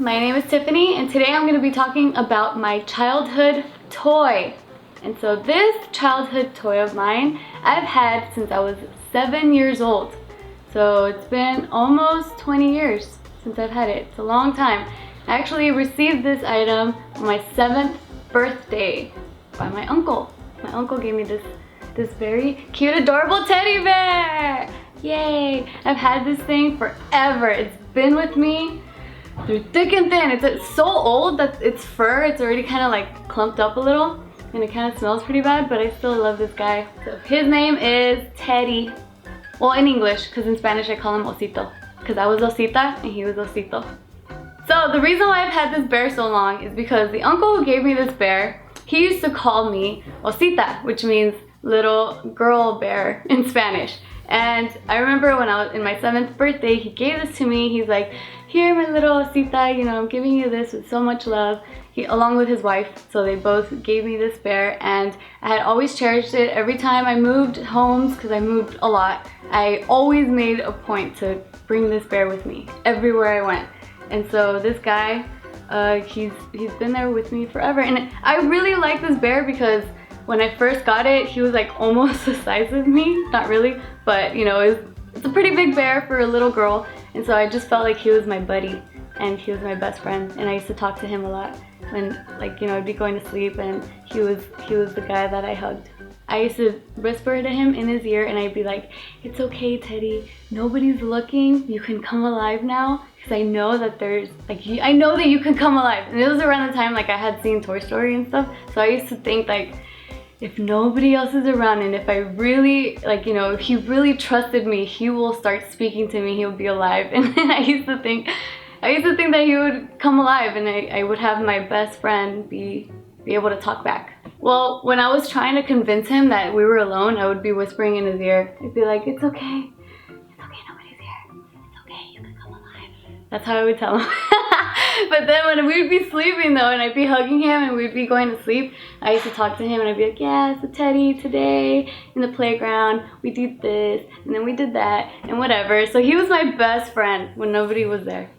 my name is Tiffany and today I'm going to be talking about my childhood toy. And so this childhood toy of mine I've had since I was 7 years old. So it's been almost 20 years since I've had it. It's a long time. I actually received this item on my 7th birthday by my uncle. My uncle gave me this very cute, adorable teddy bear. Yay! I've had this thing forever. It's been with me through thick and thin. It's so old that its fur, it's already kind of like clumped up a little and it kind of smells pretty bad, but I still love this guy. So his name is Teddy. Well, in English, because in Spanish I call him Osito, because I was Osita and he was Osito. So the reason why I've had this bear so long is because the uncle who gave me this bear, he used to call me Osita, which means little girl bear in Spanish. And I remember when I was in my 7th birthday, he gave this to me. He's like, here, my little Osita, you know, I'm giving you this with so much love. Along with his wife, so they both gave me this bear, and I had always cherished it. Every time I moved homes, because I moved a lot, I always made a point to bring this bear with me everywhere I went. And so this guy, he's been there with me forever. And I really like this bear because when I first got it, he was like almost the size of me. Not really, but you know, it's a pretty big bear for a little girl. And so I just felt like he was my buddy and he was my best friend. And I used to talk to him a lot when, like, you know, I'd be going to sleep and he was the guy that I hugged. I used to whisper to him in his ear and I'd be like, it's okay, Teddy, nobody's looking, you can come alive now, because I know that there's, like, I know that you can come alive. And it was around the time, like, I had seen Toy Story and stuff, so I used to think, like, if nobody else is around and if I really, like, you know, if he really trusted me, he will start speaking to me, he'll be alive. And then I used to think that he would come alive and I would have my best friend be able to talk back. Well, when I was trying to convince him that we were alone, I would be whispering in his ear. I'd be like, it's okay, nobody's here. It's okay, you can come alive. That's how I would tell him. But then when we'd be sleeping though, and I'd be hugging him and we'd be going to sleep, I used to talk to him and I'd be like, yeah, so Teddy, today in the playground, we did this, and then we did that, and whatever. So he was my best friend when nobody was there.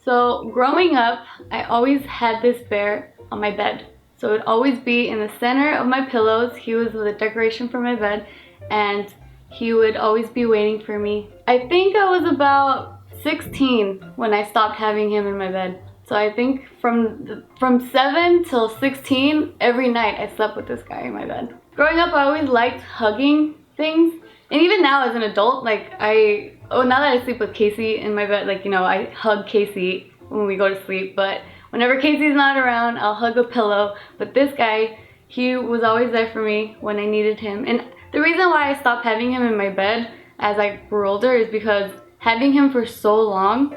So growing up, I always had this bear on my bed. So it would always be in the center of my pillows. He was the decoration for my bed and he would always be waiting for me. I think I was about 16 when I stopped having him in my bed. So I think from 7 till 16, every night I slept with this guy in my bed. Growing up, I always liked hugging things. And even now as an adult, like now that I sleep with Casey in my bed, like, you know, I hug Casey when we go to sleep, but whenever Casey's not around, I'll hug a pillow. But this guy, he was always there for me when I needed him. And the reason why I stopped having him in my bed as I grew older is because having him for so long,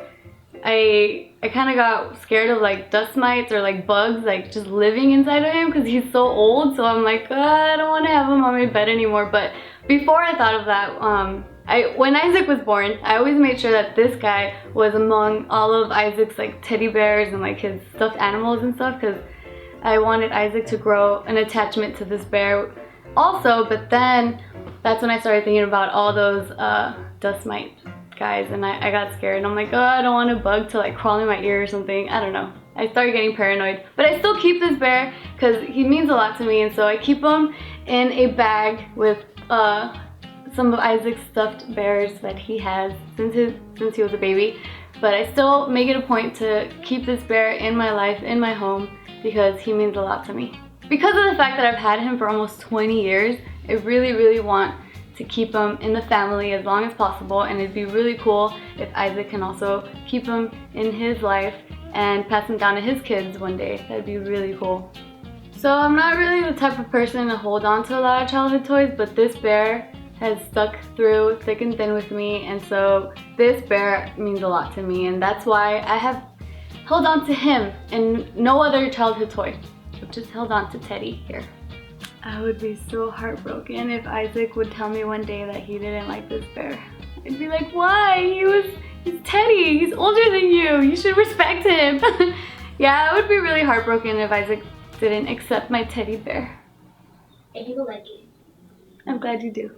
I kind of got scared of like dust mites or like bugs like just living inside of him because he's so old. So I'm like, I don't want to have him on my bed anymore. But before I thought of that, when Isaac was born, I always made sure that this guy was among all of Isaac's like teddy bears and like his stuffed animals and stuff, because I wanted Isaac to grow an attachment to this bear also. But then that's when I started thinking about all those dust mite guys, and I got scared and I'm like, oh, I don't want a bug to like crawl in my ear or something. I don't know. I started getting paranoid, but I still keep this bear because he means a lot to me, and so I keep him in a bag with some of Isaac's stuffed bears that he has since he was a baby. But I still make it a point to keep this bear in my life, in my home, because he means a lot to me. Because of the fact that I've had him for almost 20 years, I really want to keep him in the family as long as possible, and it'd be really cool if Isaac can also keep him in his life and pass him down to his kids one day. That'd be really cool. So I'm not really the type of person to hold on to a lot of childhood toys, but this bear has stuck through thick and thin with me, and so this bear means a lot to me, and that's why I have held on to him and no other childhood toy. I've just held on to Teddy here. I would be so heartbroken if Isaac would tell me one day that he didn't like this bear. I'd be like, why? He's Teddy, he's older than you, you should respect him. Yeah, I would be really heartbroken if Isaac didn't accept my teddy bear. And he will like it. I'm glad you do.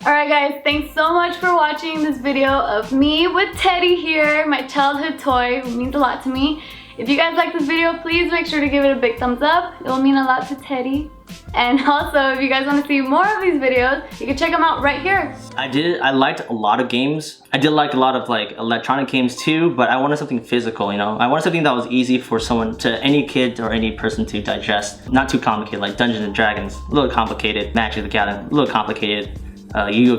Alright guys, thanks so much for watching this video of me with Teddy here, my childhood toy, who means a lot to me. If you guys like this video, please make sure to give it a big thumbs up. It will mean a lot to Teddy. And also, if you guys want to see more of these videos, you can check them out right here. I liked a lot of games. I did like a lot of like electronic games too, but I wanted something physical, you know? I wanted something that was easy for any kid or any person to digest. Not too complicated, like Dungeons and Dragons, a little complicated. Magic the Gathering, a little complicated. Yu-Gi-Oh!